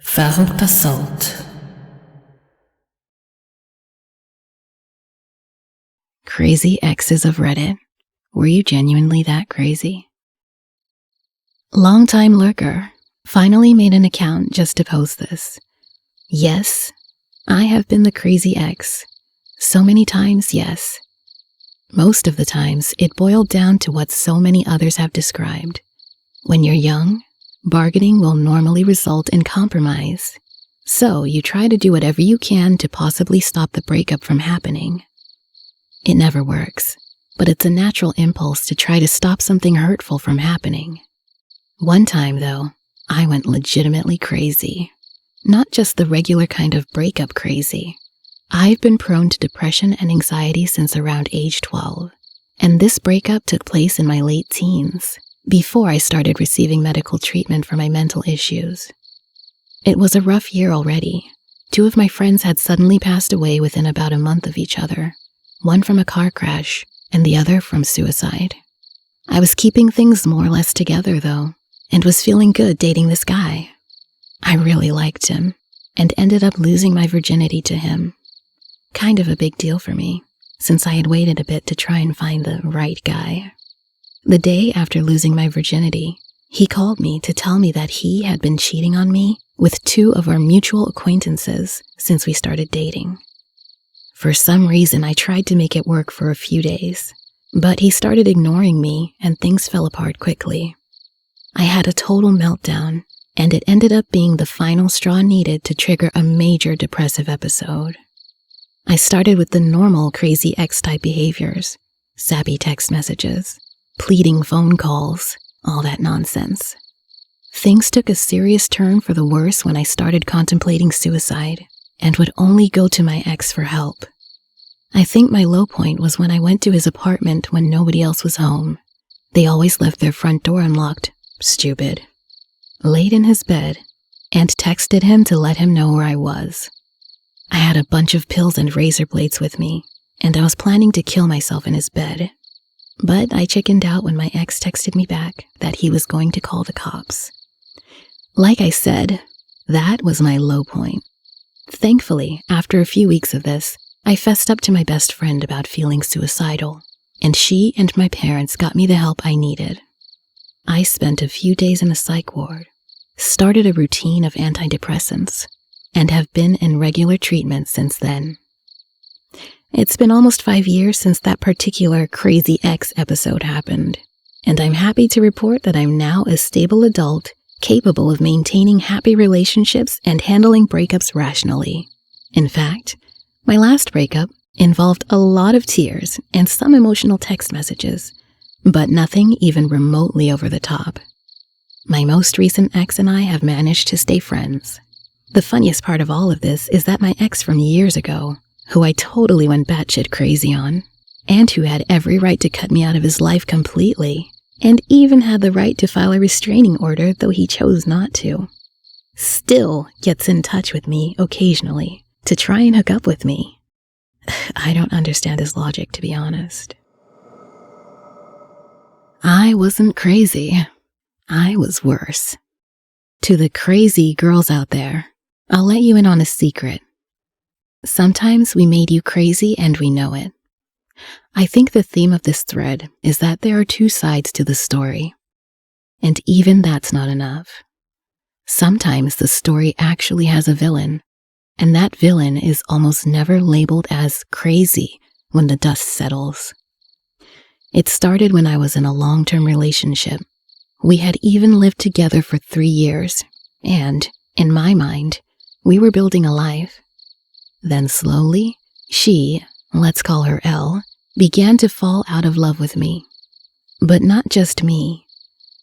Assault. Crazy exes of Reddit. Were you genuinely that crazy? Longtime lurker. Finally made an account just to post this. Yes, I have been the crazy ex. So many times, yes. Most of the times, it boiled down to what so many others have described. When you're young, bargaining will normally result in compromise. So you try to do whatever you can to possibly stop the breakup from happening. It never works, but it's a natural impulse to try to stop something hurtful from happening. One time, though, I went legitimately crazy. Not just the regular kind of breakup crazy. I've been prone to depression and anxiety since around age 12, and this breakup took place in my late teens, before I started receiving medical treatment for my mental issues. It was a rough year already. 2 of my friends had suddenly passed away within about a month of each other, one from a car crash and the other from suicide. I was keeping things more or less together, though, and was feeling good dating this guy. I really liked him, and ended up losing my virginity to him. Kind of a big deal for me, since I had waited a bit to try and find the right guy. The day after losing my virginity, he called me to tell me that he had been cheating on me with 2 of our mutual acquaintances since we started dating. For some reason, I tried to make it work for a few days, but he started ignoring me and things fell apart quickly. I had a total meltdown, and it ended up being the final straw needed to trigger a major depressive episode. I started with the normal crazy ex-type behaviors, sappy text messages, pleading phone calls, all that nonsense. Things took a serious turn for the worse when I started contemplating suicide and would only go to my ex for help. I think my low point was when I went to his apartment when nobody else was home. They always left their front door unlocked. Stupid. Laid in his bed and texted him to let him know where I was. I had a bunch of pills and razor blades with me, and I was planning to kill myself in his bed. But I chickened out when my ex texted me back that he was going to call the cops. Like I said, that was my low point. Thankfully, after a few weeks of this, I fessed up to my best friend about feeling suicidal, and she and my parents got me the help I needed. I spent a few days in a psych ward, started a routine of antidepressants, and have been in regular treatment since then. It's been almost 5 years since that particular crazy ex episode happened, and I'm happy to report that I'm now a stable adult capable of maintaining happy relationships and handling breakups rationally. In fact, my last breakup involved a lot of tears and some emotional text messages, but nothing even remotely over the top. My most recent ex and I have managed to stay friends. The funniest part of all of this is that my ex from years ago, who I totally went batshit crazy on, and who had every right to cut me out of his life completely, and even had the right to file a restraining order, though he chose not to, still gets in touch with me occasionally to try and hook up with me. I don't understand his logic, to be honest. I wasn't crazy. I was worse. To the crazy girls out there, I'll let you in on a secret. Sometimes we made you crazy and we know it. I think the theme of this thread is that there are 2 sides to the story. And even that's not enough. Sometimes the story actually has a villain, and that villain is almost never labeled as crazy when the dust settles. It started when I was in a long-term relationship. We had even lived together for 3 years, and, in my mind, we were building a life. Then slowly, she, let's call her L, began to fall out of love with me. But not just me,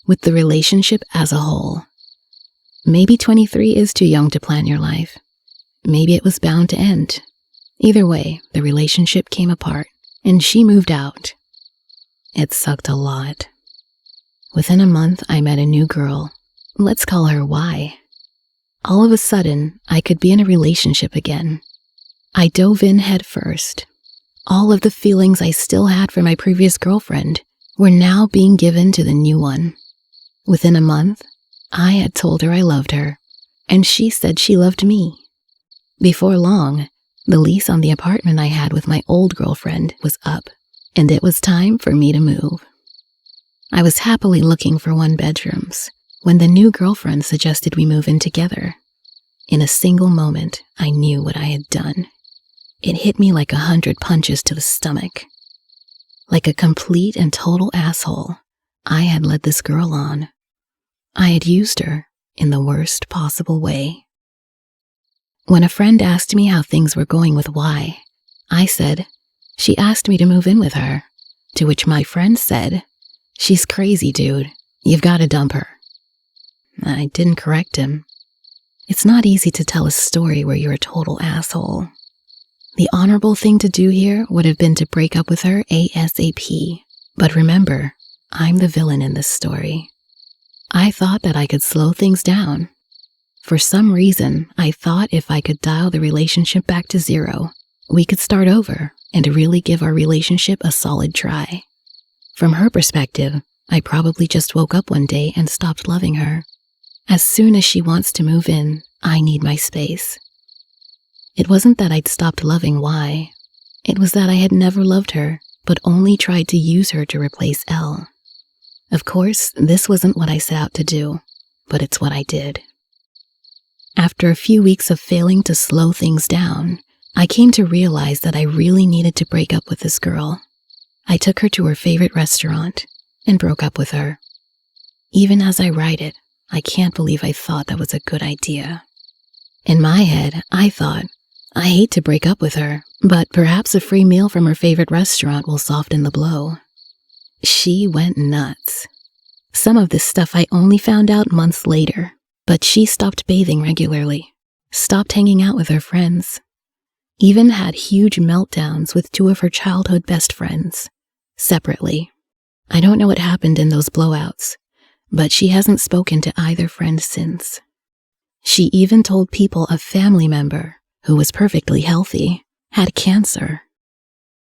with the relationship as a whole. Maybe 23 is too young to plan your life. Maybe it was bound to end. Either way, the relationship came apart, and she moved out. It sucked a lot. Within a month, I met a new girl. Let's call her Y. All of a sudden, I could be in a relationship again. I dove in head first. All of the feelings I still had for my previous girlfriend were now being given to the new one. Within a month, I had told her I loved her, and she said she loved me. Before long, the lease on the apartment I had with my old girlfriend was up, and it was time for me to move. I was happily looking for one-bedrooms when the new girlfriend suggested we move in together. In a single moment, I knew what I had done. It hit me like 100 punches to the stomach. Like a complete and total asshole, I had led this girl on. I had used her in the worst possible way. When a friend asked me how things were going with Y, I said, she asked me to move in with her, to which my friend said, she's crazy, dude. You've got to dump her. I didn't correct him. It's not easy to tell a story where you're a total asshole. The honorable thing to do here would have been to break up with her ASAP. But remember, I'm the villain in this story. I thought that I could slow things down. For some reason, I thought if I could dial the relationship back to 0, we could start over and really give our relationship a solid try. From her perspective, I probably just woke up one day and stopped loving her. As soon as she wants to move in, I need my space. It wasn't that I'd stopped loving Y. It was that I had never loved her, but only tried to use her to replace L. Of course, this wasn't what I set out to do, but it's what I did. After a few weeks of failing to slow things down, I came to realize that I really needed to break up with this girl. I took her to her favorite restaurant and broke up with her. Even as I write it, I can't believe I thought that was a good idea. In my head, I thought, I hate to break up with her, but perhaps a free meal from her favorite restaurant will soften the blow. She went nuts. Some of this stuff I only found out months later, but she stopped bathing regularly, stopped hanging out with her friends, even had huge meltdowns with 2 of her childhood best friends, separately. I don't know what happened in those blowouts, but she hasn't spoken to either friend since. She even told people a family member, who was perfectly healthy, had cancer.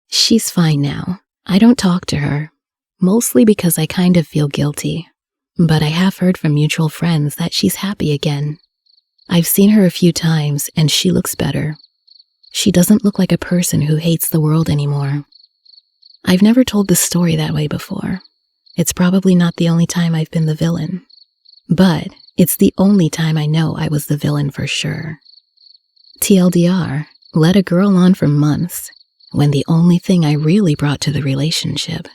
She's fine now. I don't talk to her, mostly because I kind of feel guilty, but I have heard from mutual friends that she's happy again. I've seen her a few times and she looks better. She doesn't look like a person who hates the world anymore. I've never told this story that way before. It's probably not the only time I've been the villain, but it's the only time I know I was the villain for sure. TLDR, led a girl on for months, when the only thing I really brought to the relationship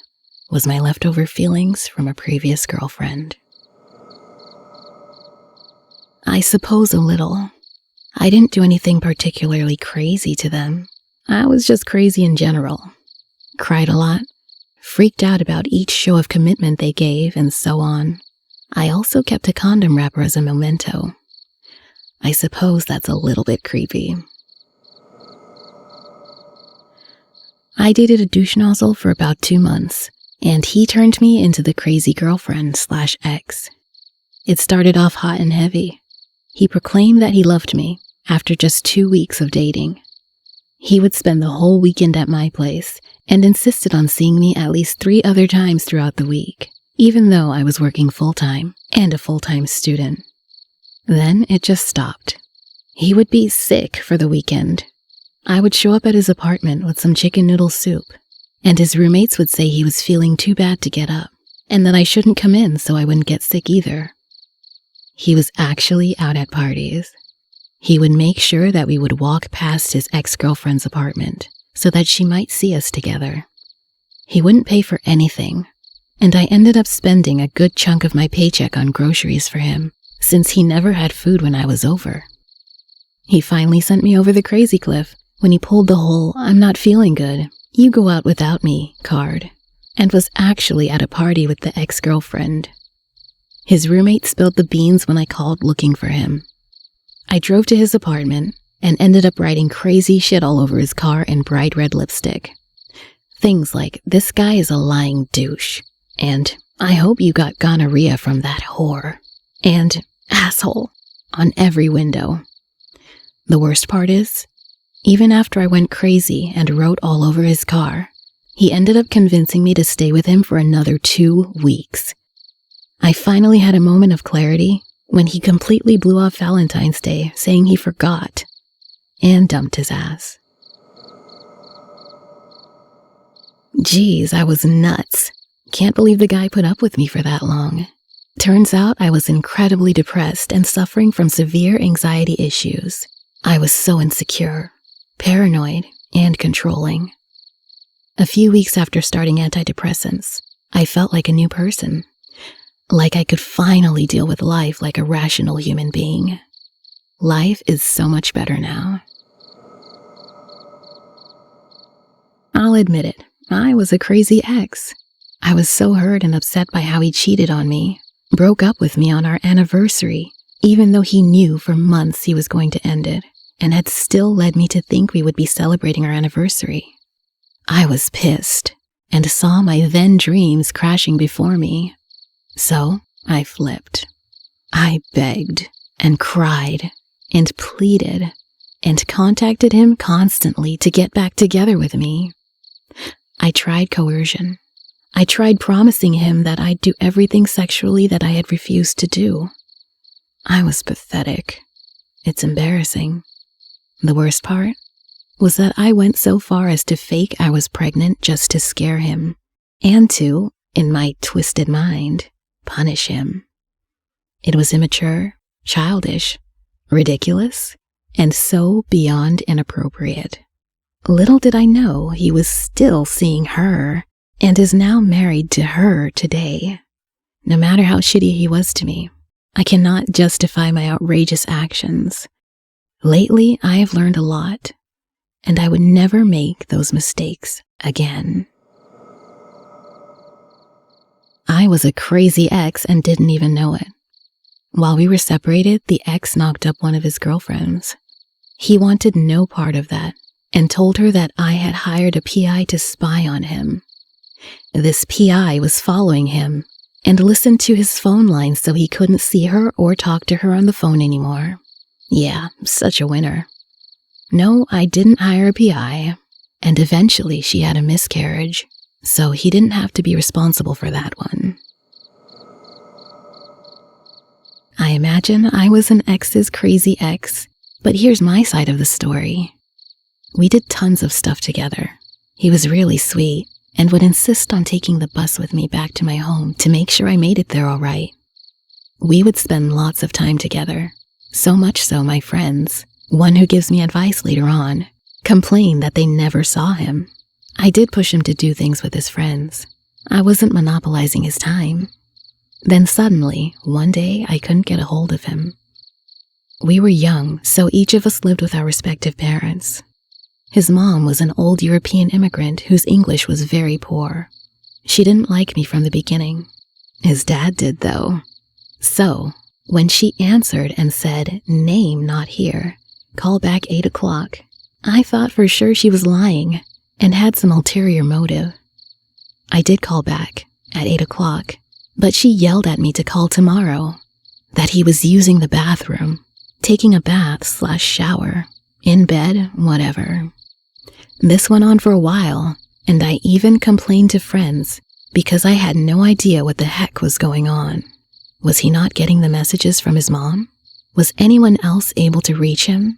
was my leftover feelings from a previous girlfriend. I suppose a little. I didn't do anything particularly crazy to them. I was just crazy in general. Cried a lot, freaked out about each show of commitment they gave, and so on. I also kept a condom wrapper as a memento. I suppose that's a little bit creepy. I dated a douche nozzle for about 2 months, and he turned me into the crazy girlfriend/ex. It started off hot and heavy. He proclaimed that he loved me after just 2 weeks of dating. He would spend the whole weekend at my place and insisted on seeing me at least 3 other times throughout the week, even though I was working full-time and a full-time student. Then it just stopped. He would be sick for the weekend. I would show up at his apartment with some chicken noodle soup, and his roommates would say he was feeling too bad to get up, and that I shouldn't come in so I wouldn't get sick either. He was actually out at parties. He would make sure that we would walk past his ex-girlfriend's apartment so that she might see us together. He wouldn't pay for anything, and I ended up spending a good chunk of my paycheck on groceries for him, since he never had food when I was over. He finally sent me over the crazy cliff when he pulled the whole "I'm not feeling good, you go out without me" card, and was actually at a party with the ex-girlfriend. His roommate spilled the beans when I called looking for him. I drove to his apartment and ended up writing crazy shit all over his car in bright red lipstick. Things like, "This guy is a lying douche," and "I hope you got gonorrhea from that whore," and "asshole" on every window. The worst part is, even after I went crazy and wrote all over his car, he ended up convincing me to stay with him for another 2 weeks. I finally had a moment of clarity when he completely blew off Valentine's Day saying he forgot and dumped his ass. Geez, I was nuts. Can't believe the guy put up with me for that long. Turns out I was incredibly depressed and suffering from severe anxiety issues. I was so insecure, paranoid, and controlling. A few weeks after starting antidepressants, I felt like a new person. Like I could finally deal with life like a rational human being. Life is so much better now. I'll admit it, I was a crazy ex. I was so hurt and upset by how he cheated on me, broke up with me on our anniversary, even though he knew for months he was going to end it, and had still led me to think we would be celebrating our anniversary. I was pissed, and saw my then dreams crashing before me. So I flipped. I begged and cried and pleaded and contacted him constantly to get back together with me. I tried coercion. I tried promising him that I'd do everything sexually that I had refused to do. I was pathetic. It's embarrassing. The worst part was that I went so far as to fake I was pregnant just to scare him, and to, in my twisted mind, punish him. It was immature, childish, ridiculous, and so beyond inappropriate. Little did I know he was still seeing her and is now married to her today. No matter how shitty he was to me, I cannot justify my outrageous actions. Lately, I have learned a lot, and I would never make those mistakes again. I was a crazy ex and didn't even know it. While we were separated, the ex knocked up one of his girlfriends. He wanted no part of that and told her that I had hired a PI to spy on him. This PI was following him and listened to his phone line so he couldn't see her or talk to her on the phone anymore. Yeah, such a winner. No, I didn't hire a PI, and eventually she had a miscarriage, so he didn't have to be responsible for that one. I imagine I was an ex's crazy ex, but here's my side of the story. We did tons of stuff together. He was really sweet and would insist on taking the bus with me back to my home to make sure I made it there all right. We would spend lots of time together, so much so my friends, one who gives me advice later on, complained that they never saw him. I did push him to do things with his friends. I wasn't monopolizing his time. Then suddenly, one day, I couldn't get a hold of him. We were young, so each of us lived with our respective parents. His mom was an old European immigrant whose English was very poor. She didn't like me from the beginning. His dad did, though. So, when she answered and said, "Name not here, call back 8 o'clock, I thought for sure she was lying and had some ulterior motive. I did call back at 8 o'clock, but she yelled at me to call tomorrow, that he was using the bathroom, taking a bath/shower, in bed, whatever. This went on for a while, and I even complained to friends because I had no idea what the heck was going on. Was he not getting the messages from his mom? Was anyone else able to reach him?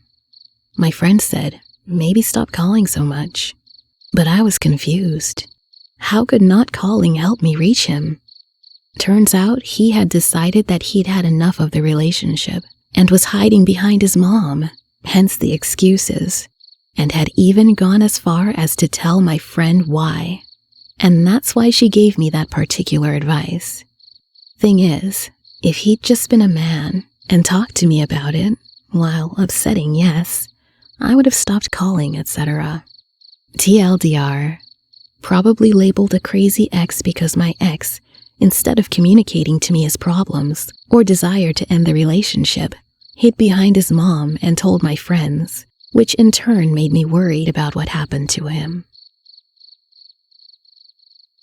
My friend said, maybe stop calling so much. But I was confused. How could not calling help me reach him? Turns out he had decided that he'd had enough of the relationship and was hiding behind his mom, hence the excuses, and had even gone as far as to tell my friend why. And that's why she gave me that particular advice. Thing is, if he'd just been a man and talked to me about it, while upsetting, yes, I would have stopped calling, etc. TLDR, probably labeled a crazy ex because my ex, instead of communicating to me his problems or desire to end the relationship, hid behind his mom and told my friends, which in turn made me worried about what happened to him.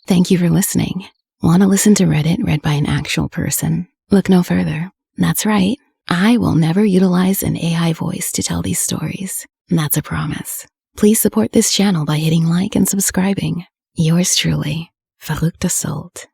Thank you for listening. Want to listen to Reddit read by an actual person? Look no further. That's right. I will never utilize an AI voice to tell these stories. That's a promise. Please support this channel by hitting like and subscribing. Yours truly, Verrückte Sult.